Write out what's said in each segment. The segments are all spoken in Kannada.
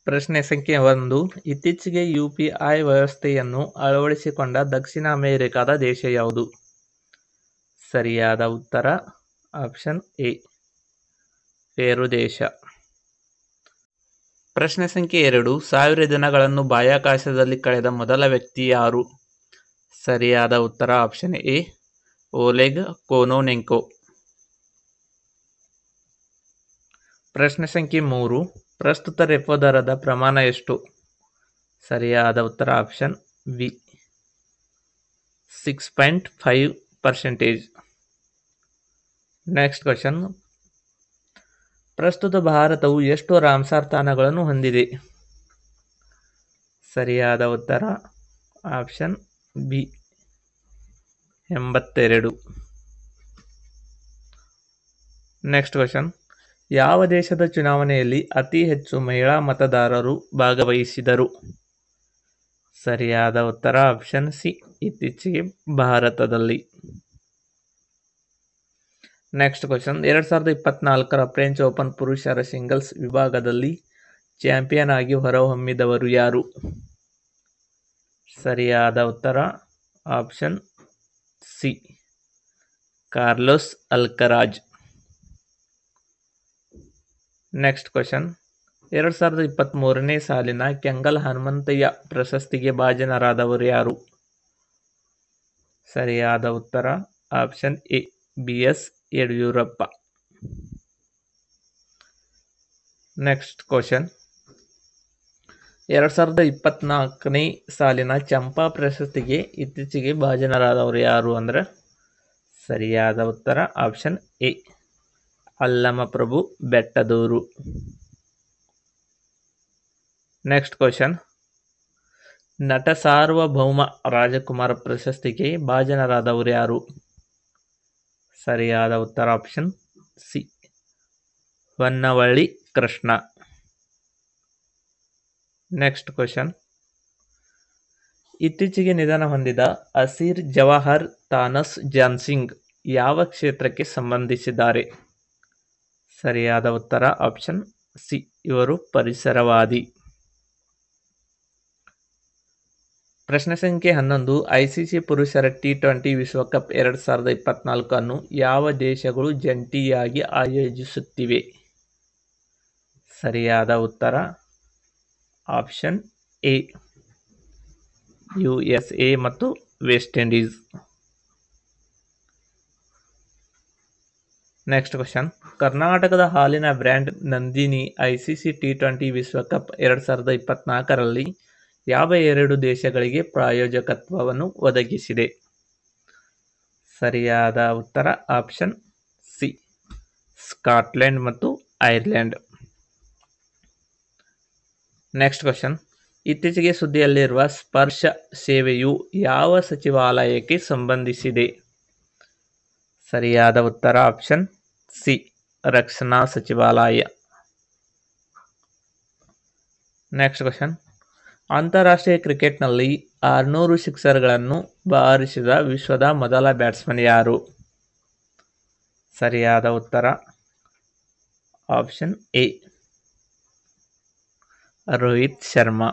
ಪ್ರಶ್ನೆ ಸಂಖ್ಯೆ 1. ಇತ್ತೀಚೆಗೆ UPI ವ್ಯವಸ್ಥೆಯನ್ನು ಅಳವಡಿಸಿಕೊಂಡ ದಕ್ಷಿಣ ಅಮೆರಿಕದ ದೇಶ ಯಾವುದು? ಸರಿಯಾದ ಉತ್ತರ ಆಪ್ಷನ್ ಎ, ಪೆರು ದೇಶ. ಪ್ರಶ್ನೆ ಸಂಖ್ಯೆ 2. 1000 ದಿನಗಳನ್ನು ಬಾಹ್ಯಾಕಾಶದಲ್ಲಿ ಕಳೆದ ಮೊದಲ ವ್ಯಕ್ತಿ ಯಾರು? ಸರಿಯಾದ ಉತ್ತರ ಆಪ್ಷನ್ ಎ, ಓಲೆಗ್ ಕೊನೊನೆಂಕೊ. ಪ್ರಶ್ನೆ ಸಂಖ್ಯೆ 3. ಪ್ರಸ್ತುತ ರೆಪೋ ದರದ ಪ್ರಮಾಣ ಎಷ್ಟು? ಸರಿಯಾದ ಉತ್ತರ ಆಪ್ಷನ್ ಬಿ, 6.5%. Next question. ಪ್ರಸ್ತುತ ಭಾರತವು ಎಷ್ಟು ರಾಮ್ಸಾರ್ ತಾಣಗಳನ್ನು ಹೊಂದಿದೆ? ಸರಿಯಾದ ಉತ್ತರ ಆಪ್ಷನ್ ಬಿ, 82. Next question. ಯಾವ ದೇಶದ ಚುನಾವಣೆಯಲ್ಲಿ ಅತಿ ಹೆಚ್ಚು ಮಹಿಳಾ ಮತದಾರರು ಭಾಗವಹಿಸಿದರು? ಸರಿಯಾದ ಉತ್ತರ ಆಪ್ಷನ್ ಸಿ, ಇತ್ತೀಚೆಗೆ ಭಾರತದಲ್ಲಿ. Next question. 2024 ಫ್ರೆಂಚ್ ಓಪನ್ ಪುರುಷರ ಸಿಂಗಲ್ಸ್ ವಿಭಾಗದಲ್ಲಿ ಚಾಂಪಿಯನ್ ಆಗಿ ಹೊರಹೊಮ್ಮಿದವರು ಯಾರು? ಸರಿಯಾದ ಉತ್ತರ option C, Carlos Alcaraz. Next question. 2023ನೇ ಸಾಲಿನ ಕೆಂಗಲ್ ಹನುಮಂತಯ್ಯ ಪ್ರಶಸ್ತಿಗೆ ಭಾಜನರಾದವರು ಯಾರು? ಸರಿಯಾದ ಉತ್ತರ option A, BS Yediyurappa. Next question. 2024ನೇ ಸಾಲಿನ ಚಂಪಾ ಪ್ರಶಸ್ತಿಗೆ ಇತ್ತೀಚೆಗೆ ಭಾಜನರಾದವರು ಯಾರು ಅಂದ್ರೆ ಸರಿಯಾದ ಉತ್ತರ option A, Allamaprabhu Bettadur. Next question. Nata Sarvabhouma Rajkumar ಪ್ರಶಸ್ತಿಗೆ ಭಾಜನರಾದವರು ಯಾರು? ಸರಿಯಾದ ಉತ್ತರ option C, Honnavalli Krishna. Next question. ಇತ್ತೀಚೆಗೆ ನಿಧನ ಹೊಂದಿದ ಅಸೀರ್ ಜವಾಹರ್ ತಾನಸ್ ಜಾನ್ಸಿಂಗ್ ಯಾವ ಕ್ಷೇತ್ರಕ್ಕೆ ಸಂಬಂಧಿಸಿದ್ದಾರೆ? ಸರಿಯಾದ ಉತ್ತರ ಆಪ್ಷನ್ ಸಿ, ಇವರು ಪರಿಸರವಾದಿ. ಪ್ರಶ್ನೆ ಸಂಖ್ಯೆ 11. ICC ಪುರುಷರ T20 ವಿಶ್ವಕಪ್ 2024 ಅನ್ನು ಯಾವ ದೇಶಗಳು ಜಂಟಿಯಾಗಿ ಆಯೋಜಿಸುತ್ತಿವೆ? ಸರಿಯಾದ ಉತ್ತರ ಆಪ್ಷನ್ ಎ, USA ಮತ್ತು ವೆಸ್ಟ್ ಇಂಡೀಸ್. Next question. ಕರ್ನಾಟಕದ ಹಾಲಿನ ಬ್ರ್ಯಾಂಡ್ ನಂದಿನಿ ICC T20 ವಿಶ್ವಕಪ್ 2024ರಲ್ಲಿ ಯಾವ 2 ದೇಶಗಳಿಗೆ ಪ್ರಾಯೋಜಕತ್ವವನ್ನು ಒದಗಿಸಿದೆ? ಸರಿಯಾದ ಉತ್ತರ ಆಪ್ಷನ್ ಸಿ, ಸ್ಕಾಟ್ಲೆಂಡ್ ಮತ್ತು ಐರ್ಲೆಂಡ್. Next question. ಇತ್ತೀಚೆಗೆ ಸುದ್ದಿಯಲ್ಲಿರುವ ಸ್ಪರ್ಶ ಸೇವೆಯು ಯಾವ ಸಚಿವಾಲಯಕ್ಕೆ ಸಂಬಂಧಿಸಿದೆ? ಸರಿಯಾದ ಉತ್ತರ ಆಪ್ಷನ್ ಸಿ, ರಕ್ಷಣಾ ಸಚಿವಾಲಯ. Next question. ಅಂತಾರಾಷ್ಟ್ರೀಯ ಕ್ರಿಕೆಟ್ನಲ್ಲಿ 600 ಸಿಕ್ಸರ್ಗಳನ್ನು ಬಾರಿಸಿದ ವಿಶ್ವದ ಮೊದಲ ಬ್ಯಾಟ್ಸ್ಮನ್ ಯಾರು? ಸರಿಯಾದ ಉತ್ತರ ಆಪ್ಷನ್ ಎ, ರೋಹಿತ್ ಶರ್ಮಾ.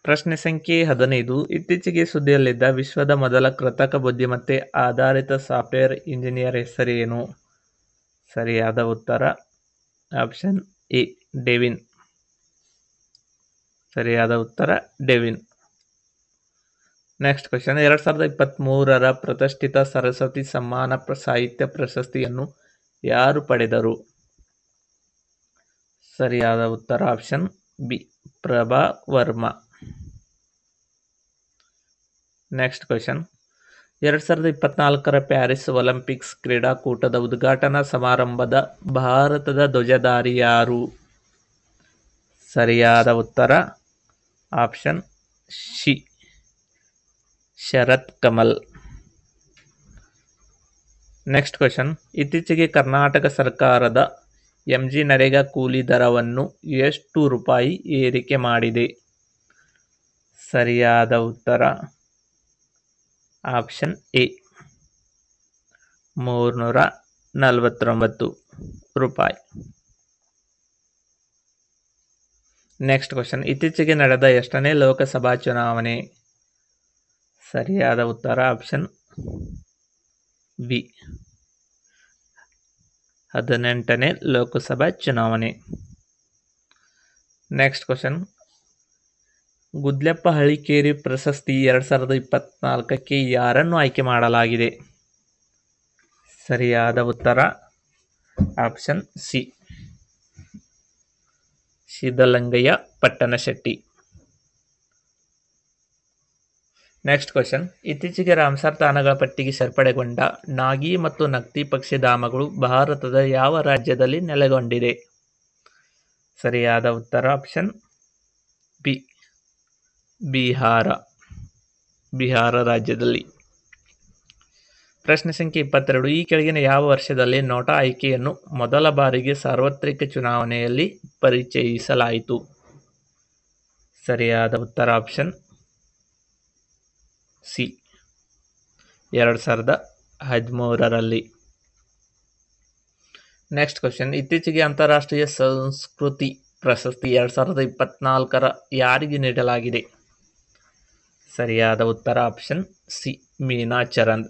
ಪ್ರಶ್ನೆ ಸಂಖ್ಯೆ 15. ಇತ್ತೀಚೆಗೆ ಸುದ್ದಿಯಲ್ಲಿದ್ದ ವಿಶ್ವದ ಮೊದಲ ಕೃತಕ ಬುದ್ಧಿಮತ್ತೆ ಆಧಾರಿತ ಸಾಫ್ಟ್ವೇರ್ ಇಂಜಿನಿಯರ್ ಹೆಸರೇನು? ಸರಿಯಾದ ಉತ್ತರ ಆಪ್ಷನ್ ಎ, ಡೆವಿನ್. ಸರಿಯಾದ ಉತ್ತರ ಡೆವಿನ್. Next question. 2023ರ ಪ್ರತಿಷ್ಠಿತ ಸರಸ್ವತಿ ಸಮ್ಮಾನ ಸಾಹಿತ್ಯ ಪ್ರಶಸ್ತಿಯನ್ನು ಯಾರು ಪಡೆದರು? ಸರಿಯಾದ ಉತ್ತರ option B, Prabha Varma. Next question. 2024ರ ಪ್ಯಾರಿಸ್ ಒಲಿಂಪಿಕ್ಸ್ ಕ್ರೀಡಾಕೂಟದ ಉದ್ಘಾಟನಾ ಸಮಾರಂಭದ ಭಾರತದ ಧ್ವಜಧಾರಿ ಯಾರು? ಸರಿಯಾದ ಉತ್ತರ option C, Sharath Kamal. Next question. ಇತ್ತೀಚೆಗೆ ಕರ್ನಾಟಕ ಸರ್ಕಾರದ MG ನರೇಗಾ ಕೂಲಿ ದರವನ್ನು ಎಷ್ಟು ರೂಪಾಯಿ ಏರಿಕೆ ಮಾಡಿದೆ? ಸರಿಯಾದ ಉತ್ತರ ಆಪ್ಷನ್ ಎ, 349 ರೂಪಾಯಿ. ನೆಕ್ಸ್ಟ್ ಕ್ವಶನ್, ಇತ್ತೀಚೆಗೆ ನಡೆದ ಎಷ್ಟನೇ ಲೋಕಸಭಾ ಚುನಾವಣೆ? ಸರಿಯಾದ ಉತ್ತರ ಆಪ್ಷನ್ ಬಿ, 18ನೇ ಲೋಕಸಭಾ ಚುನಾವಣೆ. ನೆಕ್ಸ್ಟ್ ಕ್ವಶನ್, ಗುದ್ಲೆಪ್ಪ ಹಳಿಕೇರಿ ಪ್ರಶಸ್ತಿ 2024ಕ್ಕೆ ಯಾರನ್ನು ಆಯ್ಕೆ ಮಾಡಲಾಗಿದೆ? ಸರಿಯಾದ ಉತ್ತರ option C, Siddalingaiah Pattanashetti. Next question, ಇತ್ತೀಚೆಗೆ ರಾಮಸರ್ ತಾಣಗಳ ಪಟ್ಟಿಗೆ ಸೇರ್ಪಡೆಗೊಂಡ ನಾಗಿ ಮತ್ತು ನಕ್ತಿ ಪಕ್ಷಿಧಾಮಗಳು ಭಾರತದ ಯಾವ ರಾಜ್ಯದಲ್ಲಿ ನೆಲೆಗೊಂಡಿದೆ? ಸರಿಯಾದ ಉತ್ತರ ಆಪ್ಷನ್ ಬಿ, ಬಿಹಾರ ರಾಜ್ಯದಲ್ಲಿ. ಪ್ರಶ್ನೆ ಸಂಖ್ಯೆ 22, ಈ ಕೆಳಗಿನ ಯಾವ ವರ್ಷದಲ್ಲಿ ನೋಟಾ ಆಯ್ಕೆಯನ್ನು ಮೊದಲ ಬಾರಿಗೆ ಸಾರ್ವತ್ರಿಕ ಚುನಾವಣೆಯಲ್ಲಿ ಪರಿಚಯಿಸಲಾಯಿತು? ಸರಿಯಾದ ಉತ್ತರ ಆಪ್ಷನ್ ಸಿ, 2013ರಲ್ಲಿ. ನೆಕ್ಸ್ಟ್ ಕ್ವಶನ್, ಇತ್ತೀಚೆಗೆ ಅಂತಾರಾಷ್ಟ್ರೀಯ ಸಂಸ್ಕೃತಿ ಪ್ರಶಸ್ತಿ 2024 ಯಾರಿಗೆ ನೀಡಲಾಗಿದೆ? ಸರಿಯಾದ ಉತ್ತರ ಆಪ್ಷನ್ ಸಿ, ಮೀನಾ ಚರಂದ್.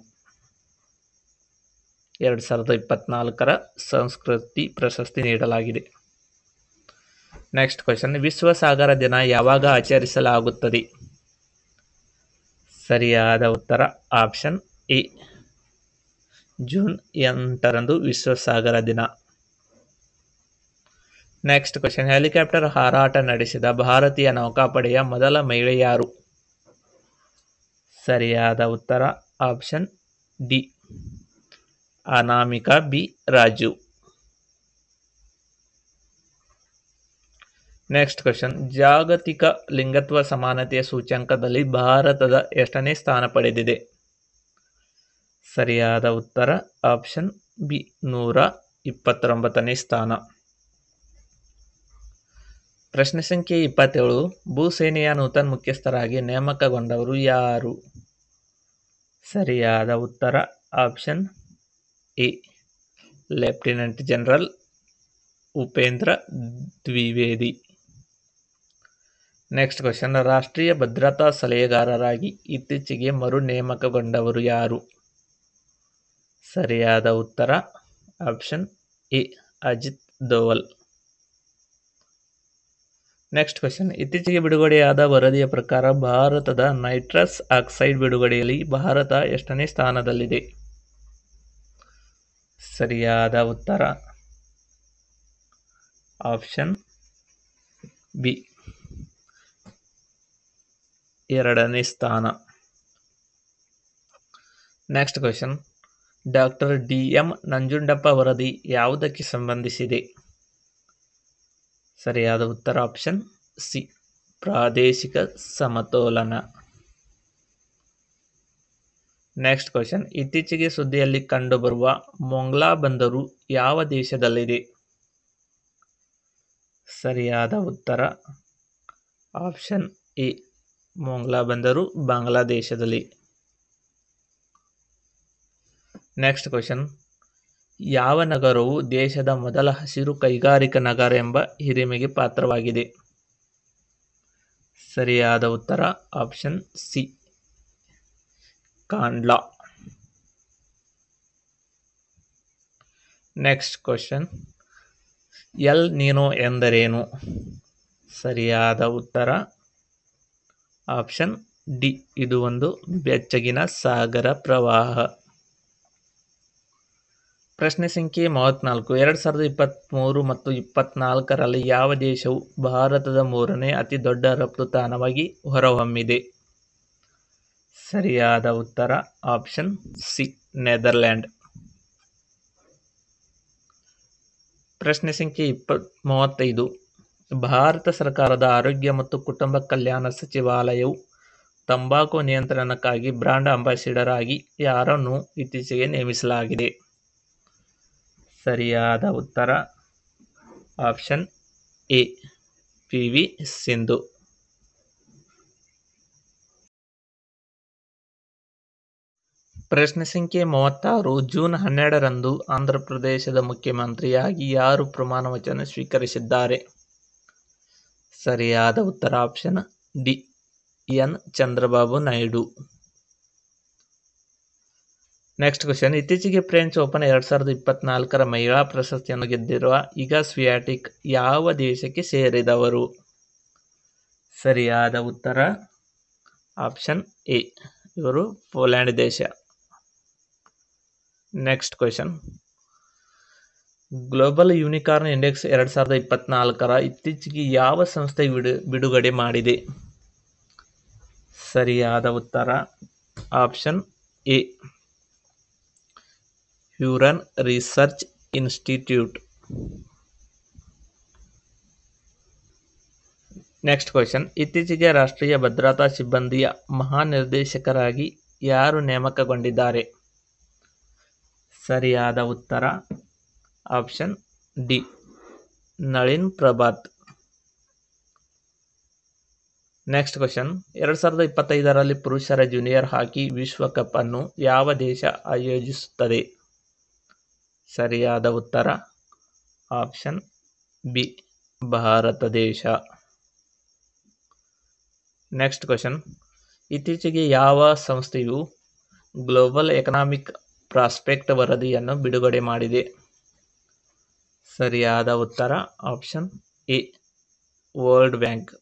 2024 ಸಂಸ್ಕೃತಿ ಪ್ರಶಸ್ತಿ ನೀಡಲಾಗಿದೆ. ನೆಕ್ಸ್ಟ್ ಕ್ವಶನ್, ವಿಶ್ವ ಸಾಗರ ದಿನ ಯಾವಾಗ ಆಚರಿಸಲಾಗುತ್ತದೆ? ಸರಿಯಾದ ಉತ್ತರ ಆಪ್ಷನ್ ಎ, ಜೂನ್ 8ರಂದು ವಿಶ್ವ ಸಾಗರ ದಿನ. ನೆಕ್ಸ್ಟ್ ಕ್ವಶನ್, ಹೆಲಿಕಾಪ್ಟರ್ ಹಾರಾಟ ನಡೆಸಿದ ಭಾರತೀಯ ನೌಕಾಪಡೆಯ ಮೊದಲ ಮಹಿಳೆ ಯಾರು? ಸರಿಯಾದ ಉತ್ತರ option D, Anamika B Raju. Next question, ಜಾಗತಿಕ ಲಿಂಗತ್ವ ಸಮಾನತೆಯ ಸೂಚ್ಯಂಕದಲ್ಲಿ ಭಾರತದ ಎಷ್ಟನೇ ಸ್ಥಾನ ಪಡೆದಿದೆ? ಸರಿಯಾದ ಉತ್ತರ ಆಪ್ಷನ್ ಬಿ, 129ನೇ ಸ್ಥಾನ. ಪ್ರಶ್ನೆ ಸಂಖ್ಯೆ 27, ಭೂಸೇನೆಯ ನೂತನ ಮುಖ್ಯಸ್ಥರಾಗಿ ನೇಮಕಗೊಂಡವರು ಯಾರು? ಸರಿಯಾದ ಉತ್ತರ option A, lieutenant general Upendra Dwivedi. Next question, ರಾಷ್ಟ್ರೀಯ ಭದ್ರತಾ ಸಲಹೆಗಾರರಾಗಿ ಇತ್ತೀಚೆಗೆ ಮರು ನೇಮಕಗೊಂಡವರು ಯಾರು? ಸರಿಯಾದ ಉತ್ತರ option A, Ajit Doval. Next question, ಇತ್ತೀಚೆಗೆ ಬಿಡುಗಡೆಯಾದ ವರದಿಯ ಪ್ರಕಾರ ಭಾರತದ ನೈಟ್ರಸ್ ಆಕ್ಸೈಡ್ ಬಿಡುಗಡೆಯಲ್ಲಿ ಭಾರತ ಎಷ್ಟನೇ ಸ್ಥಾನದಲ್ಲಿದೆ? ಸರಿಯಾದ ಉತ್ತರ ಆಪ್ಷನ್ ಬಿ, 2ನೇ ಸ್ಥಾನ. Next question, doctor D M. Nanjundappa ವರದಿ ಯಾವುದಕ್ಕೆ ಸಂಬಂಧಿಸಿದೆ? ಸರಿಯಾದ ಉತ್ತರ ಆಪ್ಷನ್ ಸಿ, ಪ್ರಾದೇಶಿಕ ಸಮತೋಲನ. ನೆಕ್ಸ್ಟ್ ಕ್ವಶನ್, ಇತ್ತೀಚೆಗೆ ಸುದ್ದಿಯಲ್ಲಿ ಕಂಡುಬರುವ ಮೊಂಗ್ಲಾ ಬಂದರು ಯಾವ ದೇಶದಲ್ಲಿದೆ? ಸರಿಯಾದ ಉತ್ತರ ಆಪ್ಷನ್ ಎ, ಮೊಂಗ್ಲಾ ಬಂದರು ಬಾಂಗ್ಲಾದೇಶದಲ್ಲಿ. ನೆಕ್ಸ್ಟ್ ಕ್ವಶನ್, ಯಾವ ನಗರವು ದೇಶದ ಮೊದಲ ಹಸಿರು ಕೈಗಾರಿಕಾ ನಗರ ಎಂಬ ಹಿರಿಮೆಗೆ ಪಾತ್ರವಾಗಿದೆ? ಸರಿಯಾದ ಉತ್ತರ ಆಪ್ಷನ್ ಸಿ, ಕಾಂಡ್ಲಾ. ನೆಕ್ಸ್ಟ್ ಕ್ವಶನ್, ಎಲ್ ನೀನೋ ಎಂದರೇನು? ಸರಿಯಾದ ಉತ್ತರ ಆಪ್ಷನ್ ಡಿ, ಇದು ಒಂದು ಬೆಚ್ಚಗಿನ ಸಾಗರ ಪ್ರವಾಹ. ಪ್ರಶ್ನೆ ಸಂಖ್ಯೆ 34, 2023 ಮತ್ತು 2024ರಲ್ಲಿ ಯಾವ ದೇಶವು ಭಾರತದ 3ನೇ ಅತಿ ದೊಡ್ಡ ರಫ್ತು ತಾಣವಾಗಿ ಹೊರಹೊಮ್ಮಿದೆ? ಸರಿಯಾದ ಉತ್ತರ ಆಪ್ಷನ್ ಸಿ, ನೆದರ್ಲ್ಯಾಂಡ್. ಪ್ರಶ್ನೆ ಸಂಖ್ಯೆ 35, ಭಾರತ ಸರ್ಕಾರದ ಆರೋಗ್ಯ ಮತ್ತು ಕುಟುಂಬ ಕಲ್ಯಾಣ ಸಚಿವಾಲಯವು ತಂಬಾಕು ನಿಯಂತ್ರಣಕ್ಕಾಗಿ ಬ್ರಾಂಡ್ ಅಂಬಾಸಿಡರ್ ಆಗಿ ಯಾರನ್ನು ಇತ್ತೀಚೆಗೆ ನೇಮಿಸಲಾಗಿದೆ? ಸರಿಯಾದ ಉತ್ತರ ಆಪ್ಷನ್ ಎ, ಪಿ.ವಿ. ಸಿಂಧು. ಪ್ರಶ್ನೆ ಸಂಖ್ಯೆ 36, ಜೂನ್ 12ರಂದು ಆಂಧ್ರಪ್ರದೇಶದ ಮುಖ್ಯಮಂತ್ರಿಯಾಗಿ ಯಾರು ಪ್ರಮಾಣ ವಚನ ಸ್ವೀಕರಿಸಿದ್ದಾರೆ? ಸರಿಯಾದ ಉತ್ತರ option D N Chandrababu Naidu. Next question, ಇತ್ತೀಚೆಗೆ ಫ್ರೆಂಚ್ ಓಪನ್ 2024 ಮಹಿಳಾ ಪ್ರಶಸ್ತಿಯನ್ನು ಗೆದ್ದಿರುವ ಇಗಾ ಸ್ವಿಯಾಟೆಕ್ ಯಾವ ದೇಶಕ್ಕೆ ಸೇರಿದವರು? ಸರಿಯಾದ ಉತ್ತರ ಆಪ್ಷನ್ ಎ, ಇವರು ಪೋಲ್ಯಾಂಡ್ ದೇಶ. Next question, global unicorn index 2024 ಇತ್ತೀಚೆಗೆ ಯಾವ ಸಂಸ್ಥೆ ಬಿಡುಗಡೆ ಮಾಡಿದೆ? ಸರಿಯಾದ ಉತ್ತರ option A, Hurun research institute. Next question, ಇತ್ತೀಚೆಗೆ ರಾಷ್ಟ್ರೀಯ ಭದ್ರತಾ ಸಿಬ್ಬಂದಿಯ ಮಹಾನಿರ್ದೇಶಕರಾಗಿ ಯಾರು ನೇಮಕಗೊಂಡಿದ್ದಾರೆ? ಸರಿಯಾದ ಉತ್ತರ option D, Nalin Prabhat. Next question, 2025 ಪುರುಷರ ಜೂನಿಯರ್ ಹಾಕಿ ವಿಶ್ವಕಪ್ ಅನ್ನು ಯಾವ ದೇಶ ಆಯೋಜಿಸುತ್ತದೆ? ಸರಿಯಾದ ಉತ್ತರ ಆಪ್ಷನ್ ಬಿ, ಭಾರತ ದೇಶ. ನೆಕ್ಸ್ಟ್ ಕ್ವಶನ್, ಇತ್ತೀಚೆಗೆ ಯಾವ ಸಂಸ್ಥೆಯು ಗ್ಲೋಬಲ್ ಎಕನಾಮಿಕ್ ಪ್ರಾಸ್ಪೆಕ್ಟ್ ವರದಿಯನ್ನು ಬಿಡುಗಡೆ ಮಾಡಿದೆ? ಸರಿಯಾದ ಉತ್ತರ ಆಪ್ಷನ್ ಎ, ವರ್ಲ್ಡ್ ಬ್ಯಾಂಕ್.